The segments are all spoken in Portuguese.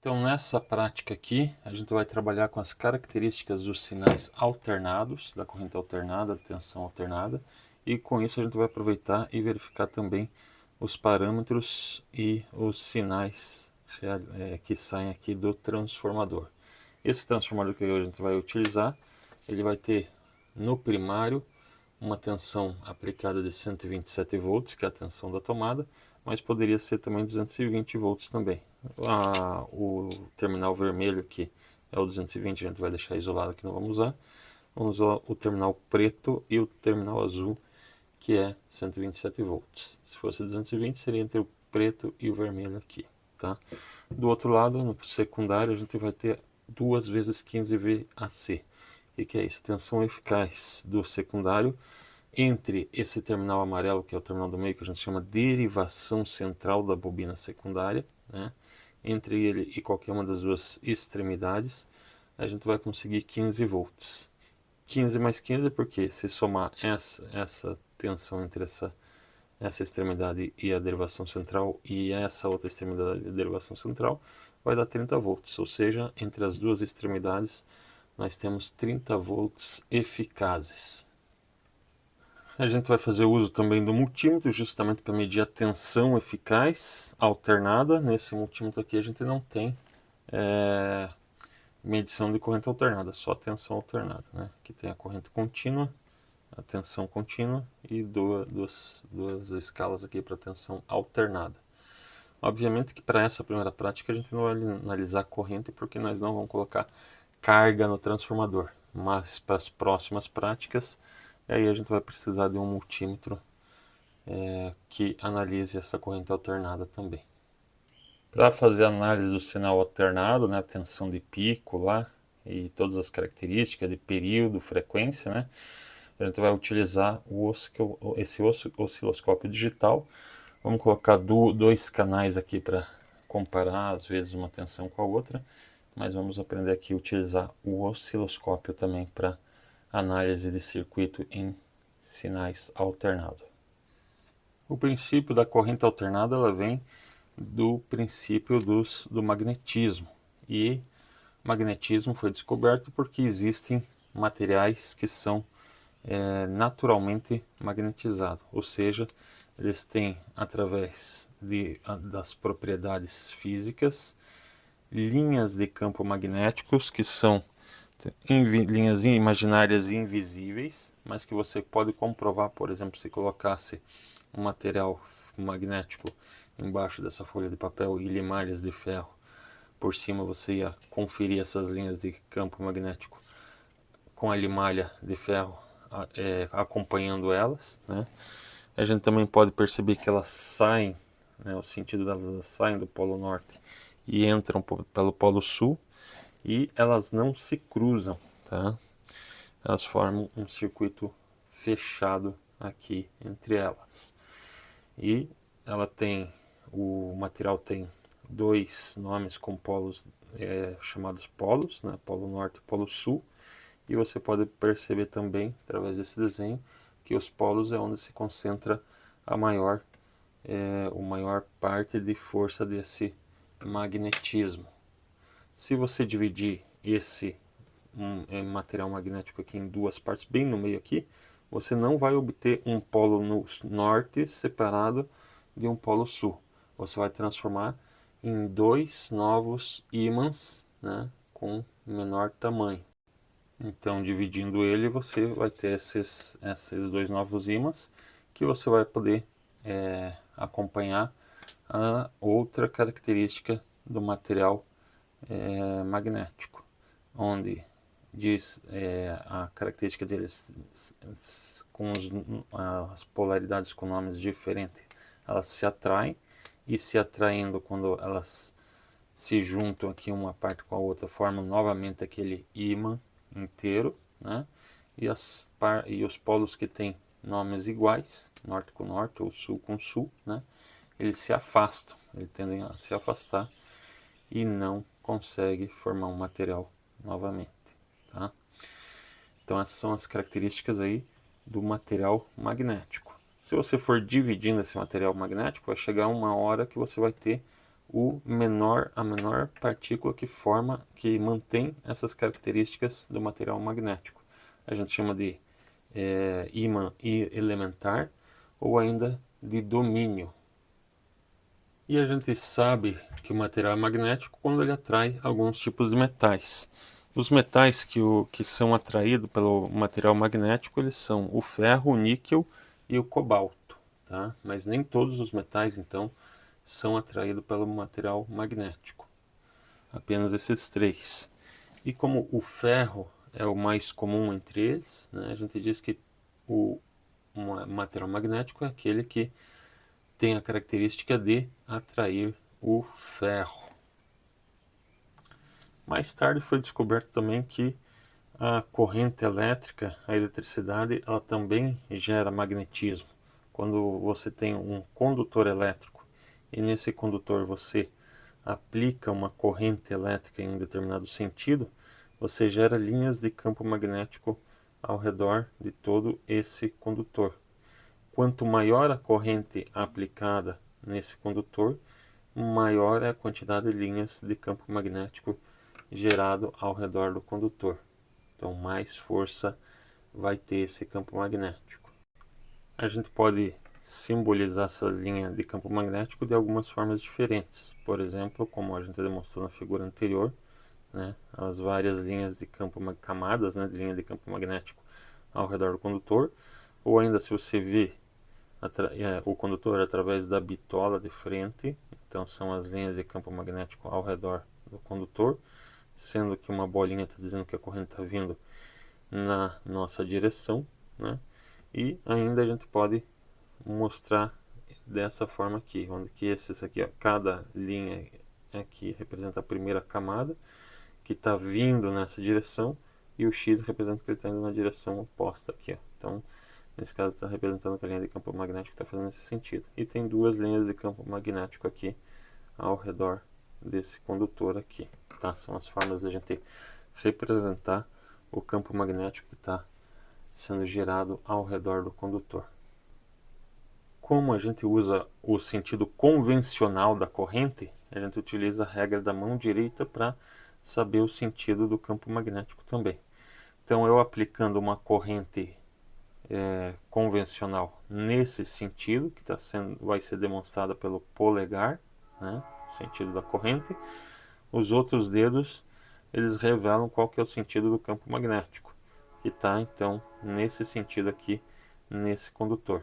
Então, nessa prática aqui, a gente vai trabalhar com as características dos sinais alternados, da corrente alternada, da tensão alternada, e com isso a gente vai aproveitar e verificar também os parâmetros e os sinais que saem aqui do transformador. Esse transformador que a gente vai utilizar, ele vai ter no primário uma tensão aplicada de 127 volts, que é a tensão da tomada, mas poderia ser também 220 volts também. O terminal vermelho aqui é o 220, a gente vai deixar isolado que não vamos usar. Vamos usar o terminal preto e o terminal azul, que é 127 volts. Se fosse 220, seria entre o preto e o vermelho aqui, tá? Do outro lado, no secundário, a gente vai ter 2 vezes 15 VAC. O que é isso? Tensão eficaz do secundário entre esse terminal amarelo, que é o terminal do meio, que a gente chama derivação central da bobina secundária, né? Entre ele e qualquer uma das duas extremidades, a gente vai conseguir 15 volts. 15 mais 15, porque se somar essa tensão entre essa extremidade e a derivação central e essa outra extremidade e a derivação central, vai dar 30 volts, ou seja, entre as duas extremidades nós temos 30 volts eficazes. A gente vai fazer uso também do multímetro, justamente para medir a tensão eficaz alternada. Nesse multímetro aqui a gente não tem medição de corrente alternada, só tensão alternada, né? Aqui tem a corrente contínua, a tensão contínua e duas escalas aqui para tensão alternada. Obviamente que para essa primeira prática a gente não vai analisar a corrente, porque nós não vamos colocar carga no transformador, mas para as próximas práticas, aí a gente vai precisar de um multímetro que analise essa corrente alternada também. Para fazer a análise do sinal alternado, né, tensão de pico lá e todas as características de período, frequência, né, a gente vai utilizar esse osciloscópio digital. Vamos colocar dois canais aqui para comparar, às vezes, uma tensão com a outra, mas vamos aprender aqui a utilizar o osciloscópio também para análise de circuito em sinais alternados. O princípio da corrente alternada ela vem do princípio do magnetismo. E magnetismo foi descoberto porque existem materiais que são naturalmente magnetizados, ou seja, eles têm, através das propriedades físicas, linhas de campo magnéticos que são linhas imaginárias e invisíveis, mas que você pode comprovar, por exemplo, se colocasse um material magnético embaixo dessa folha de papel e limalhas de ferro por cima, você ia conferir essas linhas de campo magnético com a limalha de ferro acompanhando elas, né? A gente também pode perceber que elas saem, né, o sentido delas saem do polo norte e entram pelo polo sul, e elas não se cruzam, tá? Elas formam um circuito fechado aqui entre elas. E o material tem dois nomes com polos chamados polos, né? Polo norte e polo sul. E você pode perceber também, através desse desenho, que os polos é onde se concentra a maior parte de força desse magnetismo. Se você dividir esse material magnético aqui em duas partes, bem no meio aqui, você não vai obter um polo no norte separado de um polo sul. Você vai transformar em dois novos ímãs, né, com menor tamanho. Então, dividindo ele, você vai ter esses dois novos ímãs que você vai poder acompanhar a outra característica do material magnético, onde diz a característica deles com as polaridades com nomes diferentes, elas se atraem, e se atraindo, quando elas se juntam aqui uma parte com a outra, formam novamente aquele ímã inteiro, né? E os polos que têm nomes iguais, norte com norte ou sul com sul, né? Eles se afastam, eles tendem a se afastar e não consegue formar um material novamente, tá? Então essas são as características aí do material magnético. Se você for dividindo esse material magnético, vai chegar uma hora que você vai ter a menor partícula que mantém essas características do material magnético. A gente chama de ímã elementar ou ainda de domínio. E a gente sabe que o material é magnético quando ele atrai alguns tipos de metais. Os metais que são atraídos pelo material magnético, eles são o ferro, o níquel e o cobalto, tá? Mas nem todos os metais, então, são atraídos pelo material magnético. Apenas esses três. E como o ferro é o mais comum entre eles, né, a gente diz que o material magnético é aquele que tem a característica de atrair o ferro. Mais tarde foi descoberto também que a corrente elétrica, a eletricidade, ela também gera magnetismo. Quando você tem um condutor elétrico e nesse condutor você aplica uma corrente elétrica em um determinado sentido, você gera linhas de campo magnético ao redor de todo esse condutor. Quanto maior a corrente aplicada nesse condutor, maior é a quantidade de linhas de campo magnético gerado ao redor do condutor. Então, mais força vai ter esse campo magnético. A gente pode simbolizar essa linha de campo magnético de algumas formas diferentes. Por exemplo, como a gente demonstrou na figura anterior, né, as várias linhas de campo, camadas, né, de linha de campo magnético ao redor do condutor, ou ainda se você vê o condutor através da bitola de frente, então são as linhas de campo magnético ao redor do condutor, sendo que uma bolinha está dizendo que a corrente está vindo na nossa direção, né? E ainda a gente pode mostrar dessa forma aqui, onde que esses aqui, ó, cada linha aqui representa a primeira camada que está vindo nessa direção e o X representa que ele está indo na direção oposta aqui, ó. Então, nesse caso está representando que a linha de campo magnético está fazendo esse sentido. E tem duas linhas de campo magnético aqui ao redor desse condutor aqui, tá? São as formas da gente representar o campo magnético que está sendo gerado ao redor do condutor. Como a gente usa o sentido convencional da corrente, a gente utiliza a regra da mão direita para saber o sentido do campo magnético também. Então, eu aplicando uma corrente convencional nesse sentido, que vai ser demonstrada pelo polegar, né, o sentido da corrente, os outros dedos eles revelam qual que é o sentido do campo magnético, que está então nesse sentido aqui, nesse condutor.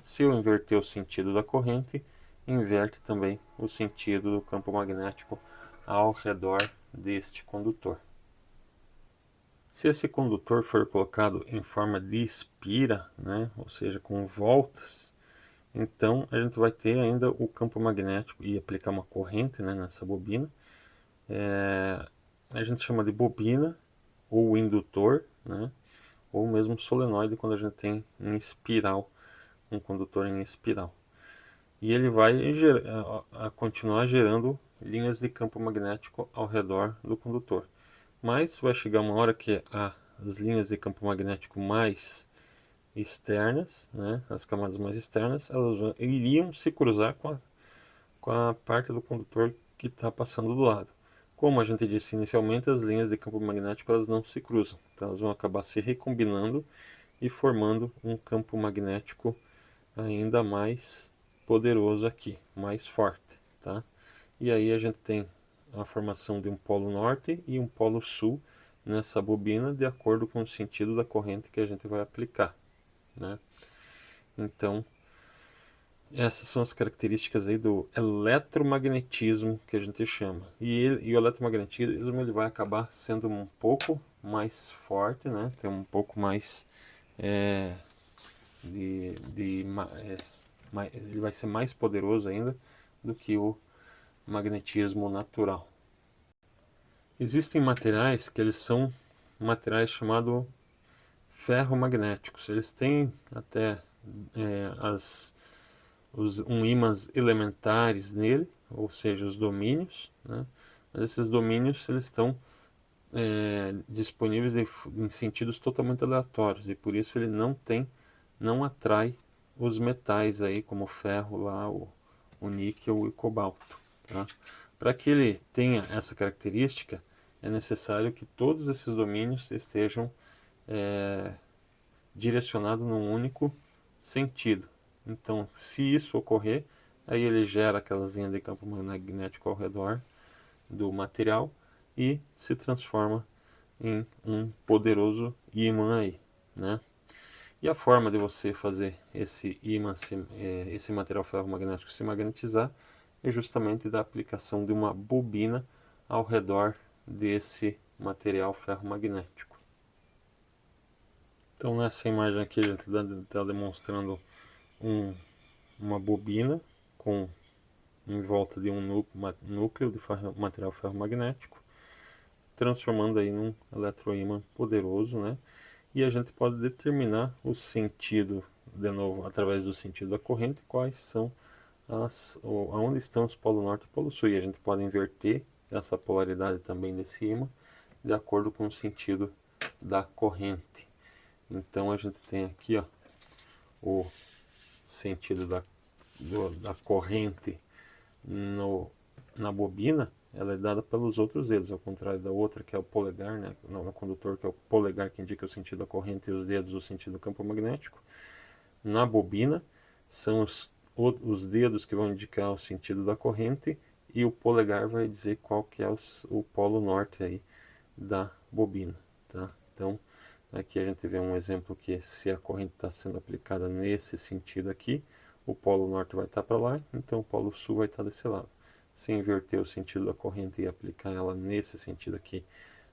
Se eu inverter o sentido da corrente, inverte também o sentido do campo magnético ao redor deste condutor. Se esse condutor for colocado em forma de espira, né, ou seja, com voltas, então a gente vai ter ainda o campo magnético e aplicar uma corrente, né, nessa bobina. A gente chama de bobina ou indutor, né, ou mesmo solenoide quando a gente tem em espiral, um condutor em espiral. E ele vai continuar gerando linhas de campo magnético ao redor do condutor. Mas vai chegar uma hora que as linhas de campo magnético mais externas, né, as camadas mais externas, elas iriam se cruzar com a parte do condutor que está passando do lado. Como a gente disse inicialmente, as linhas de campo magnético elas não se cruzam, então elas vão acabar se recombinando e formando um campo magnético ainda mais poderoso aqui, mais forte, tá? E aí a gente tem a formação de um polo norte e um polo sul nessa bobina de acordo com o sentido da corrente que a gente vai aplicar, né? Então, essas são as características aí do eletromagnetismo que a gente chama. E o eletromagnetismo ele vai acabar sendo um pouco mais forte, né? Tem um pouco mais ele vai ser mais poderoso ainda do que o magnetismo natural. Existem materiais que eles são materiais chamados ferromagnéticos. Eles têm até ímãs elementares nele, ou seja, os domínios, né? Mas esses domínios eles estão disponíveis em sentidos totalmente aleatórios e por isso ele não atrai os metais aí como o ferro lá, o níquel e o cobalto, Tá? Para que ele tenha essa característica, é necessário que todos esses domínios estejam direcionados num único sentido. Então, se isso ocorrer, aí ele gera aquelas linhas de campo magnético ao redor do material e se transforma em um poderoso ímã aí, né? E a forma de você fazer esse ímã, esse material ferromagnético se magnetizar, é justamente da aplicação de uma bobina ao redor desse material ferromagnético. Então nessa imagem aqui a gente está demonstrando uma bobina com em volta de um núcleo de material ferromagnético, transformando aí num eletroímã poderoso, né? E a gente pode determinar o sentido, de novo, através do sentido da corrente, quais são aonde estão os polo norte e polo sul. E a gente pode inverter essa polaridade também desse ímã de acordo com o sentido da corrente. Então a gente tem aqui, ó, o sentido da corrente na bobina, ela é dada pelos outros dedos, ao contrário da outra, que é o polegar, né? No condutor, que é o polegar que indica o sentido da corrente, e os dedos o sentido do campo magnético. Na bobina, são os dedos que vão indicar o sentido da corrente, e o polegar vai dizer qual que é o polo norte aí da bobina, tá? Então, aqui a gente vê um exemplo que se a corrente está sendo aplicada nesse sentido aqui, o polo norte vai estar para lá, então o polo sul vai estar desse lado. Se inverter o sentido da corrente e aplicar ela nesse sentido aqui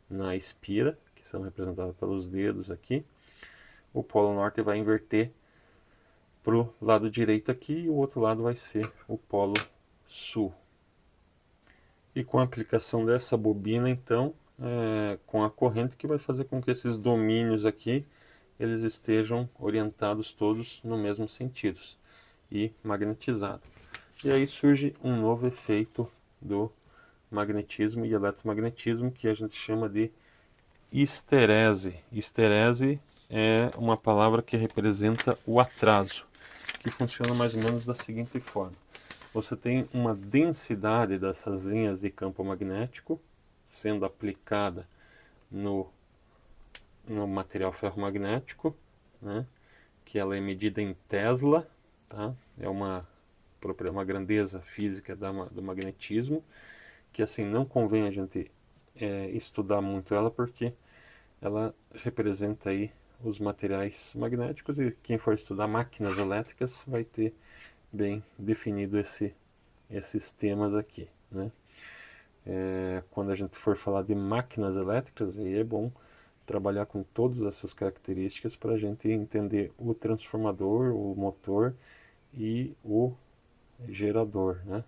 na espira, que são representadas pelos dedos aqui, o polo norte vai inverter para o lado direito aqui e o outro lado vai ser o polo sul. E com a aplicação dessa bobina, então, com a corrente que vai fazer com que esses domínios aqui eles estejam orientados todos no mesmo sentido e magnetizados. E aí surge um novo efeito do magnetismo e eletromagnetismo que a gente chama de histerese. Histerese é uma palavra que representa o atraso, que funciona mais ou menos da seguinte forma. Você tem uma densidade dessas linhas de campo magnético sendo aplicada no material ferromagnético, né? Que ela é medida em Tesla, tá? É uma grandeza física do magnetismo, que assim não convém a gente estudar muito ela, porque ela representa aí os materiais magnéticos, e quem for estudar máquinas elétricas vai ter bem definido esses temas aqui, né? Quando a gente for falar de máquinas elétricas, aí é bom trabalhar com todas essas características para a gente entender o transformador, o motor e o gerador, né?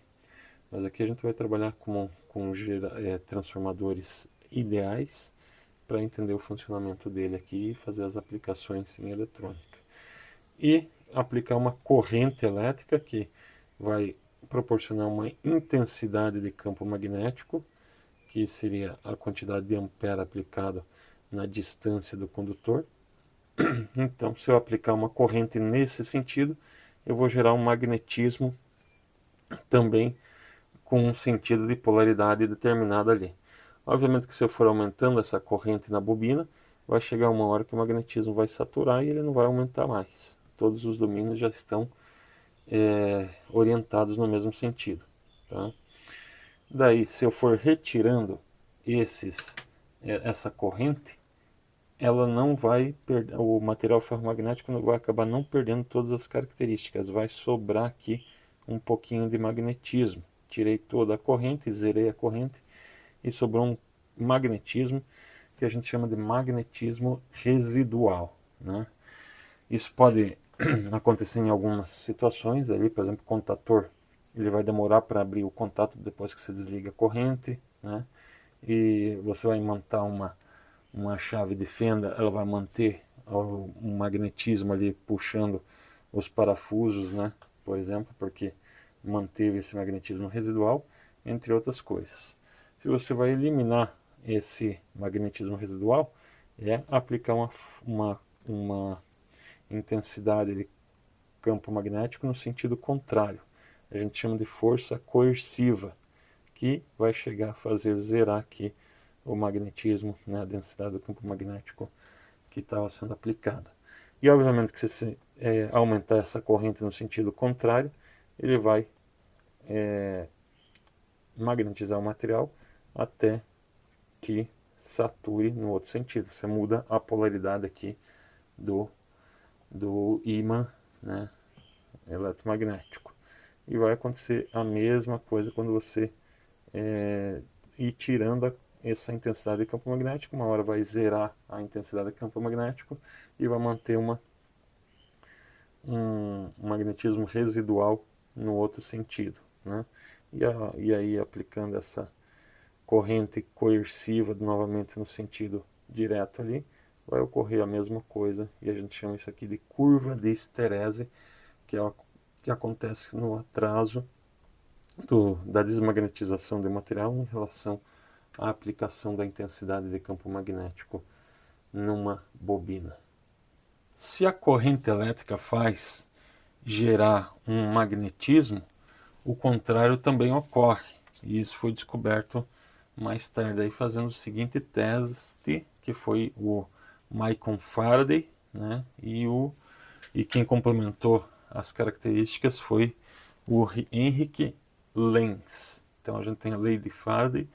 Mas aqui a gente vai trabalhar com transformadores ideais para entender o funcionamento dele aqui e fazer as aplicações em eletrônica. E aplicar uma corrente elétrica que vai proporcionar uma intensidade de campo magnético, que seria a quantidade de ampere aplicado na distância do condutor. Então, se eu aplicar uma corrente nesse sentido, eu vou gerar um magnetismo também com um sentido de polaridade determinado ali. Obviamente que se eu for aumentando essa corrente na bobina, vai chegar uma hora que o magnetismo vai saturar e ele não vai aumentar mais. Todos os domínios já estão orientados no mesmo sentido, tá? Daí, se eu for retirando essa corrente, ela não vai perder, o material ferromagnético vai acabar não perdendo todas as características, vai sobrar aqui um pouquinho de magnetismo. Tirei toda a corrente, zerei a corrente e sobrou um magnetismo que a gente chama de magnetismo residual, né? Isso pode acontecer em algumas situações, ali, por exemplo, o contator, ele vai demorar para abrir o contato depois que você desliga a corrente, né? E você vai montar uma chave de fenda, ela vai manter um magnetismo ali puxando os parafusos, né? Por exemplo, porque manteve esse magnetismo residual, entre outras coisas. Se você vai eliminar esse magnetismo residual, é aplicar uma intensidade de campo magnético no sentido contrário. A gente chama de força coerciva. que vai chegar a fazer zerar aqui o magnetismo, né, a densidade do campo magnético que estava sendo aplicada. E obviamente que se você aumentar essa corrente no sentido contrário, ele vai magnetizar o material até que sature no outro sentido. Você muda a polaridade aqui do ímã, né, eletromagnético. E vai acontecer a mesma coisa quando você ir tirando essa intensidade de campo magnético. Uma hora vai zerar a intensidade de campo magnético e vai manter um magnetismo residual no outro sentido, né? E aí aplicando essa corrente coerciva novamente no sentido direto ali, vai ocorrer a mesma coisa, e a gente chama isso aqui de curva de esterese, que é o que acontece no atraso da desmagnetização do material em relação à aplicação da intensidade de campo magnético numa bobina. Se a corrente elétrica faz gerar um magnetismo, o contrário também ocorre. E isso foi descoberto mais tarde, aí fazendo o seguinte teste, que foi o Michael Faraday, né? E quem complementou as características foi o Henrik Lenz. Então a gente tem a lei de Faraday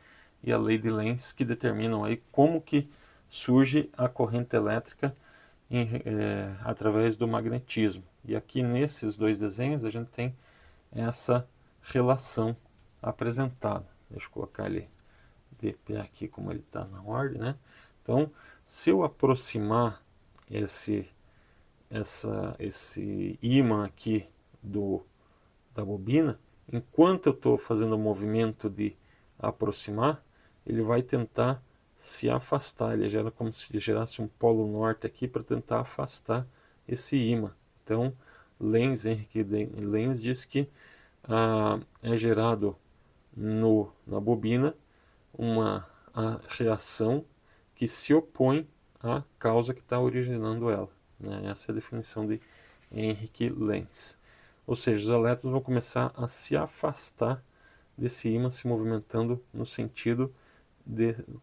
e a lei de Lenz, que determinam aí como que surge a corrente elétrica através do magnetismo. E aqui nesses dois desenhos a gente tem essa relação apresentada. Deixa eu colocar ele de pé aqui como ele está na ordem, né? Então, se eu aproximar esse ímã aqui da bobina, enquanto eu estou fazendo o movimento de aproximar, ele vai tentar se afastar. Ele gera como se gerasse um polo norte aqui para tentar afastar esse ímã. Então, Henrik Lenz diz que é gerado na bobina uma reação que se opõe à causa que está originando ela, né? Essa é a definição de Henrik Lenz. Ou seja, os elétrons vão começar a se afastar desse ímã, se movimentando no sentido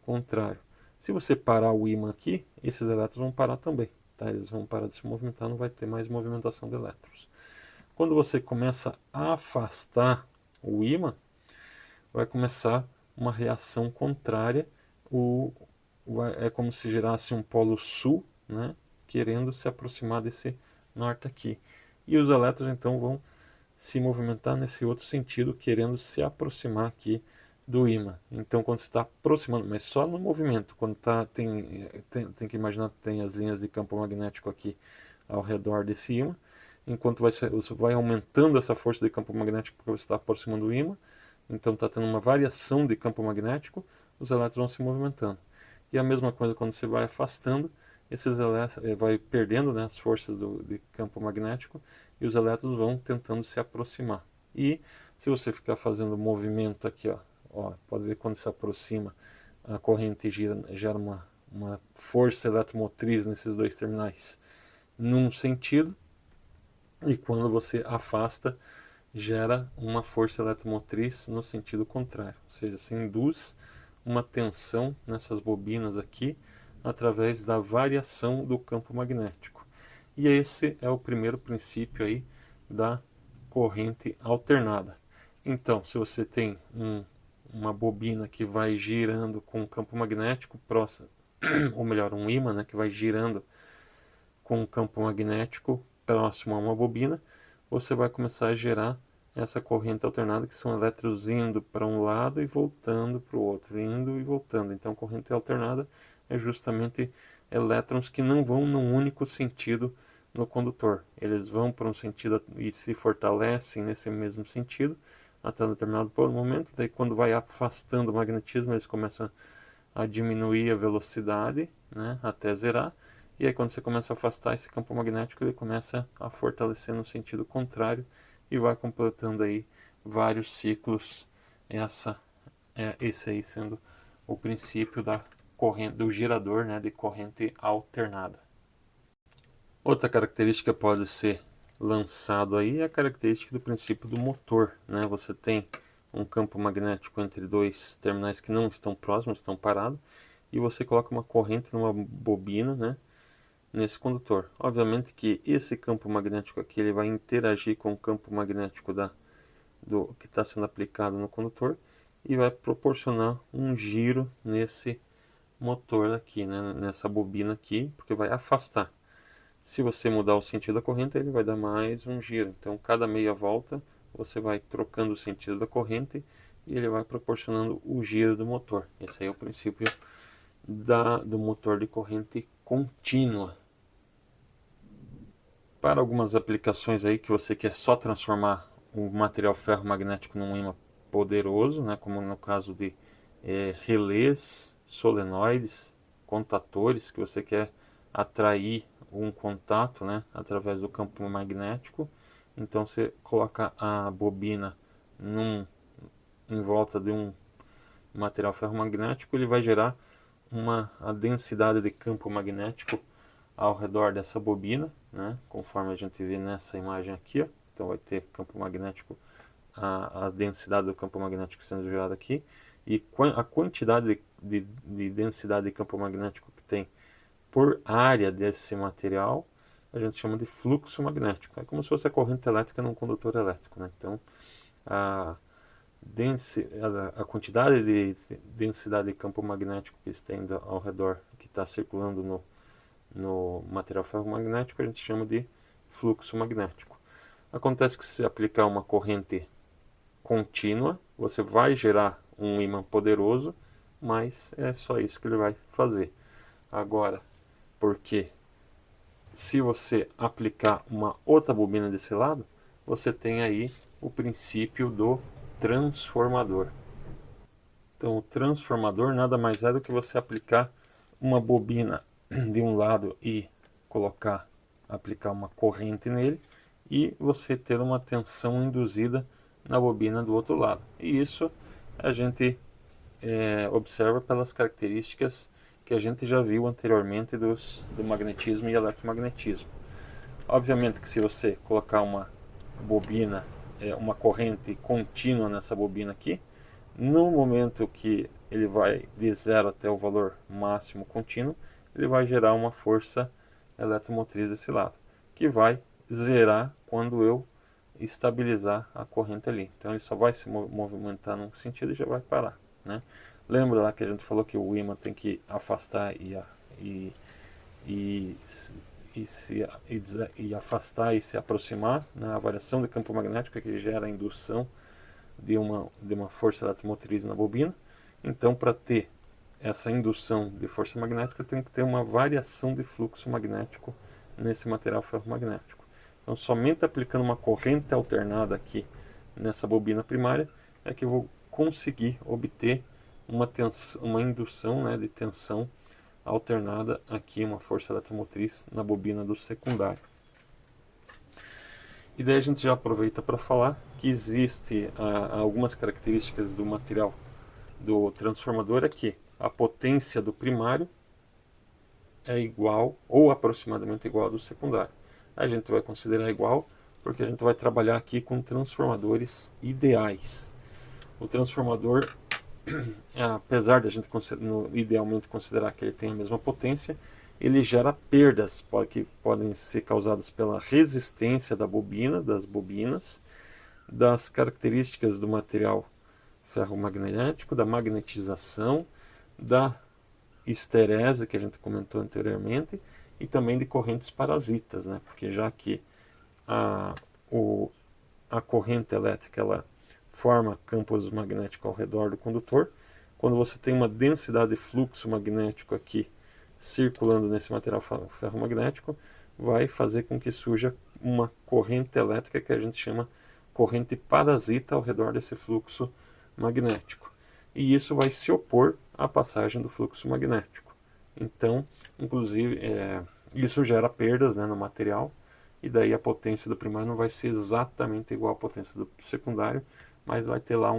contrário. Se você parar o ímã aqui, esses elétrons vão parar também, tá? Eles vão parar de se movimentar, não vai ter mais movimentação de elétrons. Quando você começa a afastar o ímã, vai começar uma reação contrária. É como se gerasse um polo sul, né, querendo se aproximar desse norte aqui. E os elétrons então vão se movimentar nesse outro sentido, querendo se aproximar aqui do ímã. Então, quando está aproximando, mas só no movimento, quando tem que imaginar que tem as linhas de campo magnético aqui ao redor desse ímã, enquanto você vai aumentando essa força de campo magnético porque você está aproximando do ímã, então está tendo uma variação de campo magnético, os elétrons vão se movimentando. E a mesma coisa quando você vai afastando, esses elétrons vai perdendo, né, as forças de campo magnético e os elétrons vão tentando se aproximar. E se você ficar fazendo movimento aqui, pode ver quando se aproxima, a corrente gera uma força eletromotriz nesses dois terminais num sentido, e quando você afasta, gera uma força eletromotriz no sentido contrário, ou seja, se induz uma tensão nessas bobinas aqui através da variação do campo magnético. E esse é o primeiro princípio aí da corrente alternada. Então, se você tem uma bobina que vai girando com um campo magnético próximo, ou melhor, um ímã, né, que vai girando com um campo magnético próximo a uma bobina, você vai começar a gerar essa corrente alternada, que são elétrons indo para um lado e voltando para o outro, indo e voltando. Então, corrente alternada é justamente elétrons que não vão num único sentido no condutor. Eles vão para um sentido e se fortalecem nesse mesmo sentido até um determinado momento. Daí, quando vai afastando o magnetismo, eles começam a diminuir a velocidade, né, até zerar. E aí, quando você começa a afastar esse campo magnético, ele começa a fortalecer no sentido contrário e vai completando aí vários ciclos. Esse aí sendo o princípio da corrente do gerador, né, de corrente alternada. Outra característica que pode ser lançado aí é a característica do princípio do motor, né? Você tem um campo magnético entre dois terminais que não estão próximos, estão parados, e você coloca uma corrente numa bobina, né, nesse condutor. Obviamente que esse campo magnético aqui ele vai interagir com o campo magnético que está sendo aplicado no condutor e vai proporcionar um giro nesse motor aqui, né, nessa bobina aqui, porque vai afastar. Se você mudar o sentido da corrente, ele vai dar mais um giro. Então, cada meia volta, você vai trocando o sentido da corrente e ele vai proporcionando o giro do motor. Esse aí é o princípio do motor de corrente contínua. Para algumas aplicações aí que você quer só transformar o material ferromagnético num ímã poderoso, né, como no caso de relés, solenoides, contatores, que você quer atrair um contato, né, através do campo magnético. Então você coloca a bobina em volta de um material ferromagnético, ele vai gerar a densidade de campo magnético ao redor dessa bobina, né, conforme a gente vê nessa imagem aqui, ó. Então vai ter campo magnético, a densidade do campo magnético sendo gerada aqui, e a quantidade de densidade de campo magnético que tem por área desse material, a gente chama de fluxo magnético. É como se fosse a corrente elétrica num condutor elétrico, né? Então, a quantidade de densidade de campo magnético que estende ao redor, que está circulando no material ferromagnético, a gente chama de fluxo magnético. Acontece que se você aplicar uma corrente contínua, você vai gerar um ímã poderoso, mas é só isso que ele vai fazer. Agora, porque se você aplicar uma outra bobina desse lado, você tem aí o princípio do transformador. Então, o transformador nada mais é do que você aplicar uma bobina de um lado e aplicar uma corrente nele, e você ter uma tensão induzida na bobina do outro lado. E isso a gente observa pelas características que a gente já viu anteriormente do magnetismo e eletromagnetismo. Obviamente que se você colocar uma bobina, uma corrente contínua nessa bobina aqui, no momento que ele vai de 0 até o valor máximo contínuo, ele vai gerar uma força eletromotriz desse lado, que vai zerar quando eu estabilizar a corrente ali. Então ele só vai se movimentar num sentido e já vai parar, né? Lembra lá que a gente falou que o ímã tem que afastar e afastar e se aproximar, né? A variação de campo magnético que gera a indução de uma força eletromotriz na bobina. Então, para ter essa indução de força magnética, tem que ter uma variação de fluxo magnético nesse material ferromagnético. Então, somente aplicando uma corrente alternada aqui nessa bobina primária é que eu vou conseguir obter uma indução, né, de tensão alternada aqui, uma força eletromotriz na bobina do secundário. E daí a gente já aproveita para falar que existe algumas características do material do transformador aqui. A potência do primário é igual ou aproximadamente igual ao do secundário. A gente vai considerar igual porque a gente vai trabalhar aqui com transformadores ideais. O transformador, apesar de a gente idealmente considerar que ele tem a mesma potência, ele gera perdas que podem ser causadas pela resistência das bobinas, das características do material ferromagnético, da magnetização, da histerese que a gente comentou anteriormente, e também de correntes parasitas, né? Porque já que a corrente elétrica ela forma campos magnéticos ao redor do condutor, quando você tem uma densidade de fluxo magnético aqui circulando nesse material ferromagnético, vai fazer com que surja uma corrente elétrica que a gente chama corrente parasita ao redor desse fluxo magnético. E isso vai se opor à passagem do fluxo magnético. Então, inclusive, isso gera perdas, né, no material, e daí a potência do primário não vai ser exatamente igual à potência do secundário, mas vai ter lá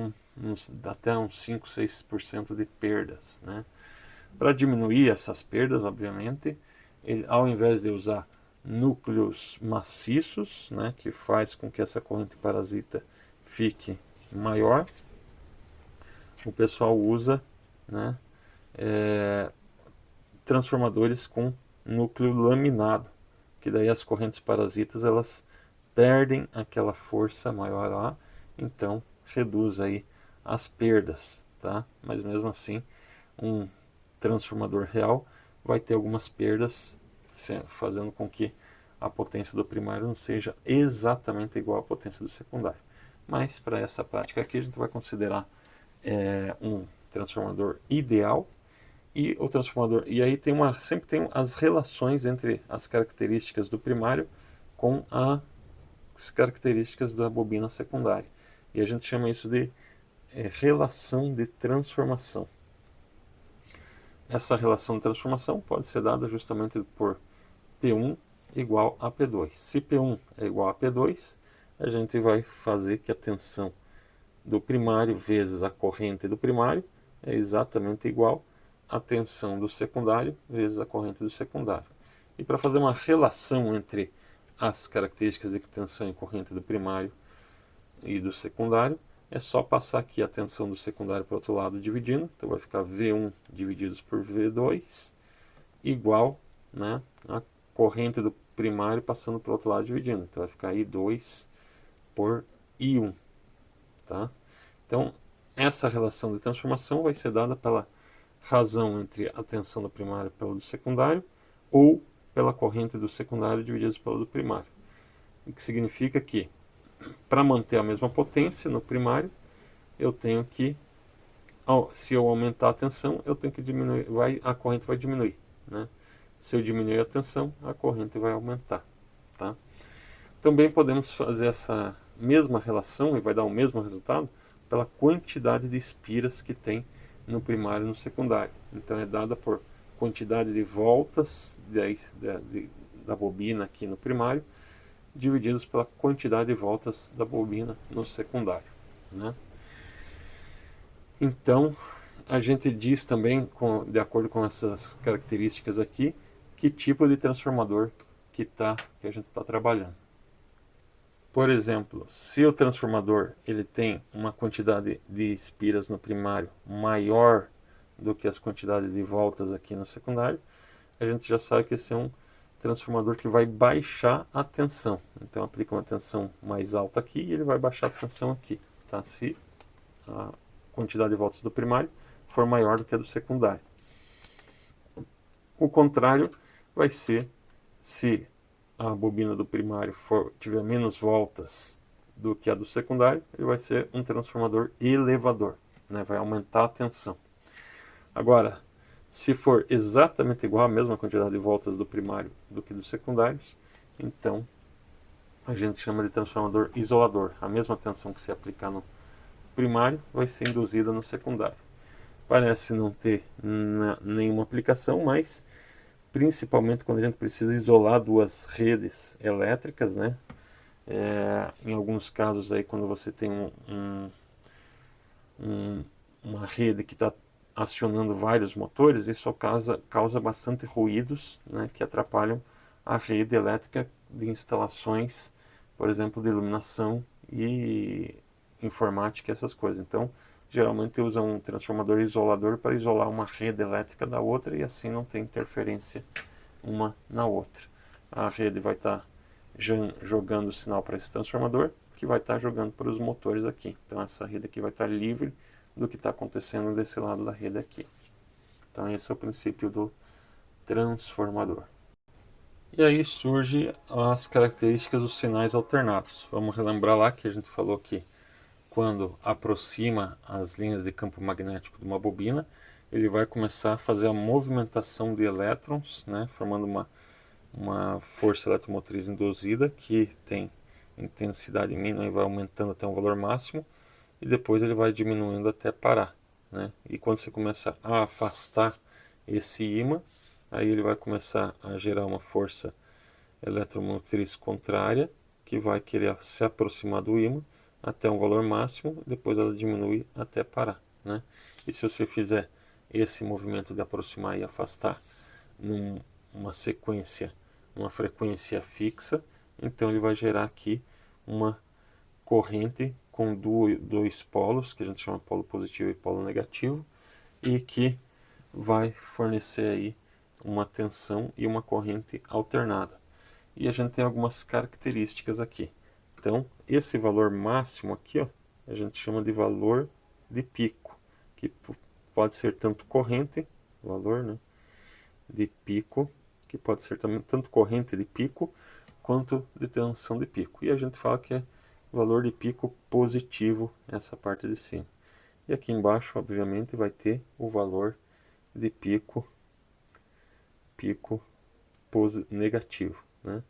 até uns 5, 6% de perdas, né? Para diminuir essas perdas, obviamente, ao invés de usar núcleos maciços, né, que faz com que essa corrente parasita fique maior, o pessoal usa, né, transformadores com núcleo laminado, que daí as correntes parasitas elas perdem aquela força maior lá, então reduz aí as perdas, tá? Mas mesmo assim, um transformador real vai ter algumas perdas, fazendo com que a potência do primário não seja exatamente igual à potência do secundário. Mas para essa prática aqui a gente vai considerar um transformador ideal e o transformador. E aí sempre tem as relações entre as características do primário com as características da bobina secundária. E a gente chama isso de relação de transformação. Essa relação de transformação pode ser dada justamente por P1 igual a P2. Se P1 é igual a P2, a gente vai fazer que a tensão do primário vezes a corrente do primário é exatamente igual à tensão do secundário vezes a corrente do secundário. E para fazer uma relação entre as características de tensão e corrente do primário e do secundário, é só passar aqui a tensão do secundário para o outro lado dividindo, então vai ficar V1 divididos por V2 igual, né, a corrente do primário passando para o outro lado dividindo, então vai ficar I2 por I1, tá? Então essa relação de transformação vai ser dada pela razão entre a tensão do primário pelo do secundário ou pela corrente do secundário divididos pelo do primário, o que significa que para manter a mesma potência no primário, eu tenho que, se eu aumentar a tensão, eu tenho que diminuir, a corrente vai diminuir, né? Se eu diminuir a tensão, a corrente vai aumentar, tá? Também podemos fazer essa mesma relação, e vai dar o mesmo resultado, pela quantidade de espiras que tem no primário e no secundário. Então é dada por quantidade de voltas da bobina aqui no primário, divididos pela quantidade de voltas da bobina no secundário, né? Então, a gente diz também, de acordo com essas características aqui, que tipo de transformador que a gente está trabalhando. Por exemplo, se o transformador ele tem uma quantidade de espiras no primário maior do que as quantidades de voltas aqui no secundário, a gente já sabe que esse é um transformador que vai baixar a tensão. Então aplica uma tensão mais alta aqui e ele vai baixar a tensão aqui, tá? Se a quantidade de voltas do primário for maior do que a do secundário. O contrário vai ser se a bobina do primário tiver menos voltas do que a do secundário, ele vai ser um transformador elevador, né? Vai aumentar a tensão. Agora, se for exatamente igual, a mesma quantidade de voltas do primário do que dos secundários, então a gente chama de transformador isolador. A mesma tensão que se aplicar no primário vai ser induzida no secundário. Parece não ter nenhuma aplicação, mas principalmente quando a gente precisa isolar duas redes elétricas, né? Em alguns casos aí quando você tem uma rede que está acionando vários motores, isso causa bastante ruídos, né, que atrapalham a rede elétrica de instalações, por exemplo, de iluminação e informática, essas coisas. Então, geralmente usa um transformador isolador para isolar uma rede elétrica da outra e assim não tem interferência uma na outra. A rede vai estar jogando o sinal para esse transformador, que vai estar jogando para os motores aqui. Então essa rede aqui vai estar livre do que está acontecendo desse lado da rede aqui. Então esse é o princípio do transformador. E aí surgem as características dos sinais alternados. Vamos relembrar lá que a gente falou que quando aproxima as linhas de campo magnético de uma bobina, ele vai começar a fazer a movimentação de elétrons, né, formando uma força eletromotriz induzida que tem intensidade mínima e vai aumentando até um valor máximo, e depois ele vai diminuindo até parar, né? E quando você começa a afastar esse ímã, aí ele vai começar a gerar uma força eletromotriz contrária que vai querer se aproximar do ímã até um valor máximo, depois ela diminui até parar, né? E se você fizer esse movimento de aproximar e afastar numa sequência, uma frequência fixa, então ele vai gerar aqui uma corrente com dois polos, que a gente chama polo positivo e polo negativo, e que vai fornecer aí uma tensão e uma corrente alternada. E a gente tem algumas características aqui. Então, esse valor máximo aqui, ó, a gente chama de valor de pico, que pode ser tanto corrente, valor, né, de pico, que pode ser também tanto corrente de pico, quanto de tensão de pico. E a gente fala que é valor de pico positivo, essa parte de cima. E aqui embaixo, obviamente, vai ter o valor de pico negativo, né?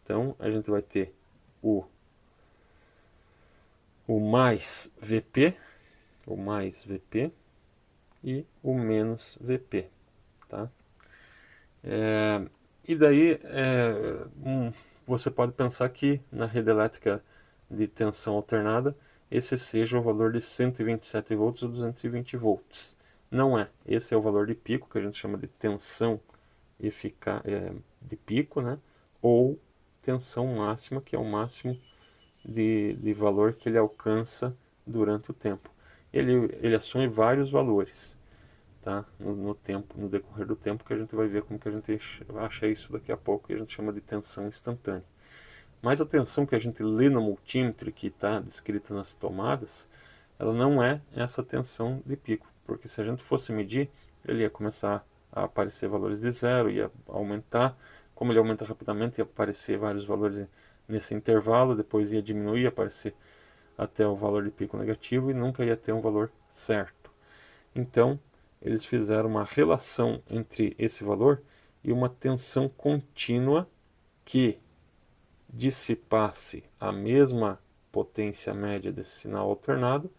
Então, a gente vai ter o mais VP, e o menos VP, tá? E daí, você pode pensar que na rede elétrica de tensão alternada, esse seja o valor de 127 volts ou 220 volts. Não é. Esse é o valor de pico, que a gente chama de tensão de pico, né? Ou tensão máxima, que é o máximo de valor que ele alcança durante o tempo. Ele assume vários valores, tá? No tempo, no decorrer do tempo, que a gente vai ver como que a gente acha isso daqui a pouco, que a gente chama de tensão instantânea. Mas a tensão que a gente lê no multímetro, que está descrita nas tomadas, ela não é essa tensão de pico, porque se a gente fosse medir, ele ia começar a aparecer valores de zero, ia aumentar, como ele aumenta rapidamente, ia aparecer vários valores nesse intervalo, depois ia diminuir, ia aparecer até o valor de pico negativo e nunca ia ter um valor certo. Então, eles fizeram uma relação entre esse valor e uma tensão contínua que dissipasse a mesma potência média desse sinal alternado,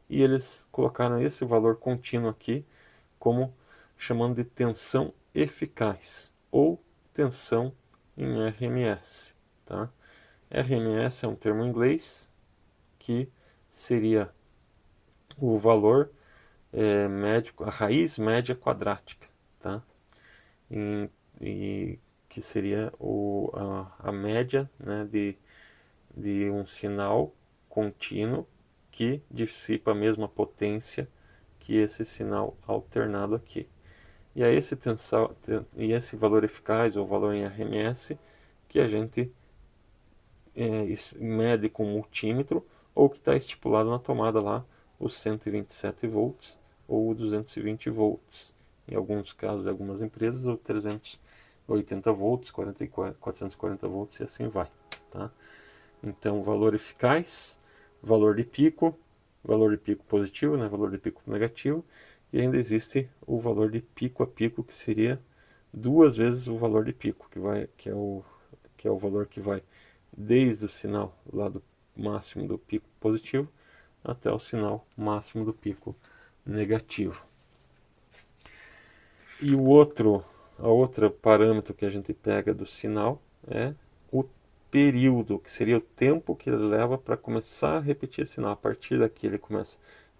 e eles colocaram esse valor contínuo aqui como chamando de tensão eficaz ou tensão em RMS, tá? RMS é um termo em inglês que seria o valor médio, a raiz média quadrática, tá? E que seria a média, né, de um sinal contínuo que dissipa a mesma potência que esse sinal alternado aqui. E é esse valor eficaz, ou valor em RMS, que a gente mede com multímetro, ou que está estipulado na tomada lá, os 127 volts ou 220 volts. Em alguns casos, em algumas empresas, ou 380 volts, 440 volts e assim vai, tá? Então, valor eficaz, valor de pico positivo, né, valor de pico negativo, e ainda existe o valor de pico a pico, que seria duas vezes o valor de pico, que é o valor que vai desde o sinal lá do máximo do pico positivo até o sinal máximo do pico negativo. E a outra parâmetro que a gente pega do sinal é o período, que seria o tempo que ele leva para começar a repetir esse sinal. A partir daqui ele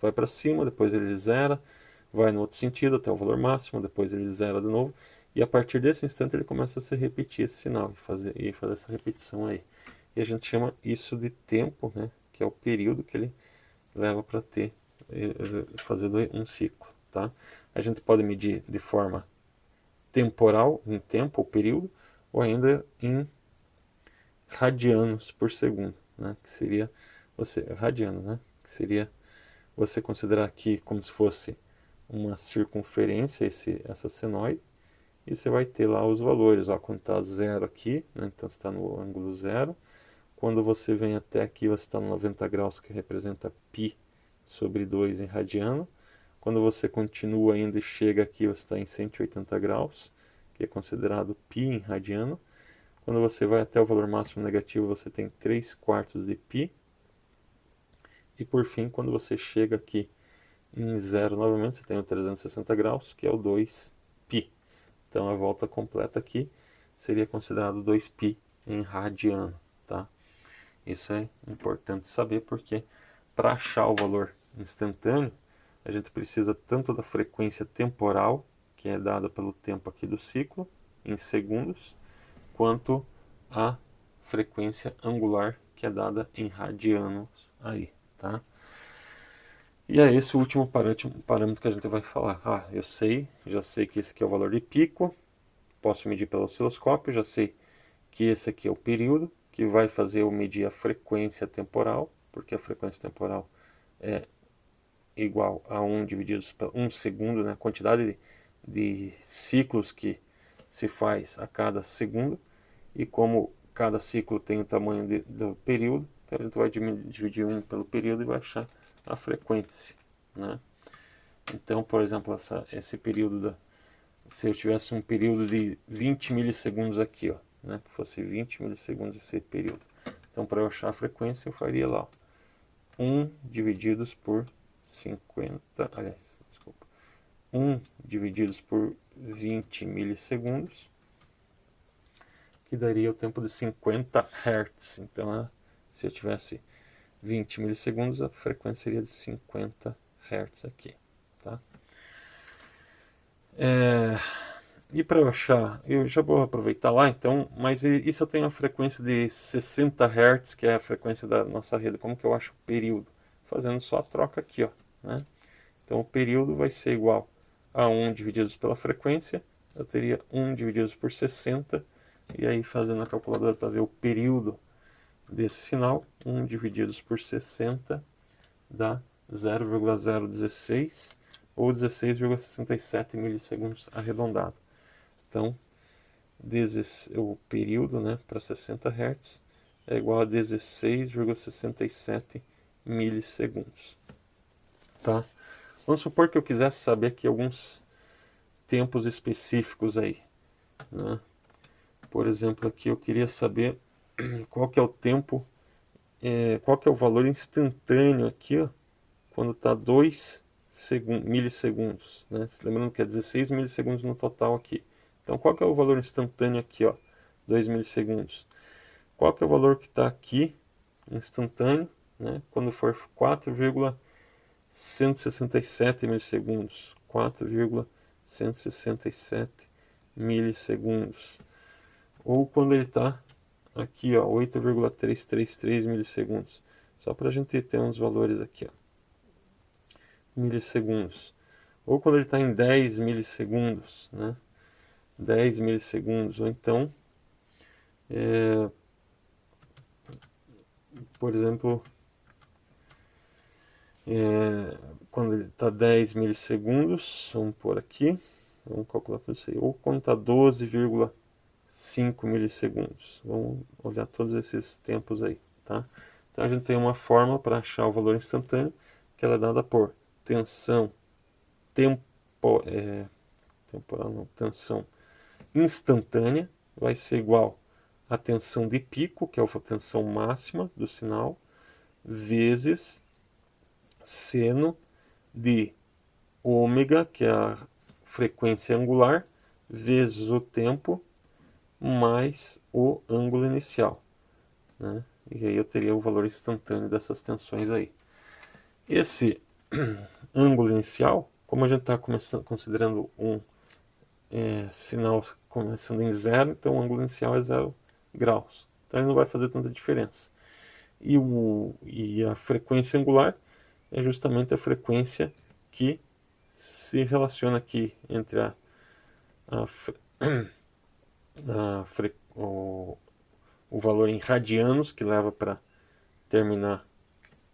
vai para cima, depois ele zera, vai no outro sentido até o valor máximo, depois ele zera de novo, e a partir desse instante ele começa a se repetir esse sinal e fazer essa repetição aí. E a gente chama isso de tempo, né, que é o período que ele leva para fazer um ciclo, tá? A gente pode medir de forma temporal, em tempo ou período, ou ainda em radianos por segundo, né? Que seria radiano, né? Que seria você considerar aqui como se fosse uma circunferência, essa senoide, e você vai ter lá os valores, ó, quando está zero aqui, né? Então está no ângulo zero. Quando você vem até aqui, você está no 90 graus, que representa π sobre 2 em radiano. Quando você continua ainda e chega aqui, você está em 180 graus, que é considerado π em radiano. Quando você vai até o valor máximo negativo, você tem 3/4 de π. E por fim, quando você chega aqui em zero novamente, você tem o 360 graus, que é o 2π. Então a volta completa aqui seria considerado 2π em radiano, tá? Isso é importante saber, porque para achar o valor instantâneo, a gente precisa tanto da frequência temporal, que é dada pelo tempo aqui do ciclo, em segundos, quanto a frequência angular, que é dada em radianos aí, tá? E é esse o último parâmetro que a gente vai falar. Eu já sei que esse aqui é o valor de pico, posso medir pelo osciloscópio, já sei que esse aqui é o período, que vai fazer eu medir a frequência temporal, porque a frequência temporal é igual a 1 dividido por 1 segundo, né? A quantidade de ciclos que se faz a cada segundo, e como cada ciclo tem o tamanho do período, então a gente vai dividir 1 pelo período e vai achar a frequência, né? Então, por exemplo, esse período, se eu tivesse um período de 20 milissegundos aqui, ó, né, que fosse 20 milissegundos esse período. Então, para eu achar a frequência, eu faria lá, ó, 1 divididos por 50, aliás, desculpa, 1 divididos por 20 milissegundos, que daria o tempo de 50 Hz. Então, se eu tivesse 20 milissegundos, a frequência seria de 50 Hz aqui, tá? E para eu achar, eu já vou aproveitar lá então, mas e se eu tenho a frequência de 60 Hz, que é a frequência da nossa rede, como que eu acho o período? Fazendo só a troca aqui, ó, né? Então o período vai ser igual a 1 dividido pela frequência, eu teria 1 dividido por 60, e aí fazendo a calculadora para ver o período desse sinal, 1 dividido por 60 dá 0,016 ou 16,67 milissegundos arredondado. Então, o período, né, para 60 Hz é igual a 16,67 milissegundos. Tá? Vamos supor que eu quisesse saber aqui alguns tempos específicos aí, né? Por exemplo, aqui eu queria saber qual que é o tempo, qual que é o valor instantâneo aqui, ó, quando está 2 milissegundos, né? Lembrando que é 16 milissegundos no total aqui. Então, qual que é o valor instantâneo aqui, ó? 2 milissegundos. Qual que é o valor que está aqui, instantâneo, né? Quando for 4,167 milissegundos. 4,167 milissegundos. Ou quando ele está aqui, ó, 8,333 milissegundos. Só para a gente ter uns valores aqui, ó. Milissegundos. Ou quando ele está em 10 milissegundos, né? 10 milissegundos. Ou então, por exemplo, quando ele está 10 milissegundos, vamos por aqui, vamos calcular tudo isso aí. Ou quando está 12,5 milissegundos. Vamos olhar todos esses tempos aí, tá? Então a gente tem uma forma para achar o valor instantâneo, que ela é dada por tensão temporal, não, tensão instantânea, vai ser igual à tensão de pico, que é a tensão máxima do sinal, vezes seno de ômega, que é a frequência angular, vezes o tempo, mais o ângulo inicial, né? E aí eu teria o valor instantâneo dessas tensões aí. Esse ângulo inicial, como a gente está considerando um sinal começando em zero, então o ângulo inicial é 0 graus. Então ele não vai fazer tanta diferença. E a frequência angular é justamente a frequência que se relaciona aqui entre o valor em radianos, que leva para terminar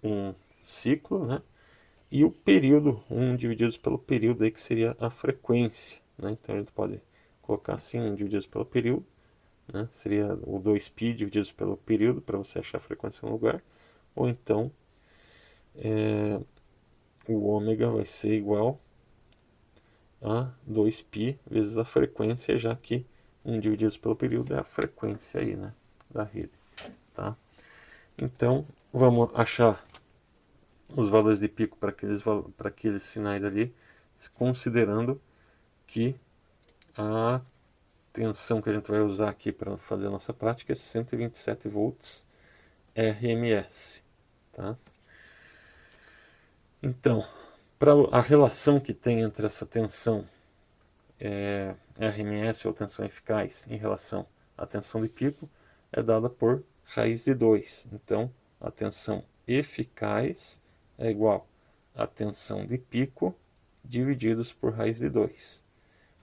um ciclo, né? E o período, 1 dividido pelo período, aí, que seria a frequência, né? Então a gente pode colocar assim, 1 dividido pelo período, né? Seria o 2π divididos pelo período, para você achar a frequência no lugar. Ou então, o ômega vai ser igual a 2π vezes a frequência, já que 1 dividido pelo período é a frequência aí, né, da rede, tá? Então, vamos achar os valores de pico para aqueles sinais ali, considerando que a tensão que a gente vai usar aqui para fazer a nossa prática é 127 volts RMS, tá? Então, para a relação que tem entre essa tensão RMS ou tensão eficaz em relação à tensão de pico é dada por raiz de 2. Então, a tensão eficaz é igual a tensão de pico divididos por raiz de 2.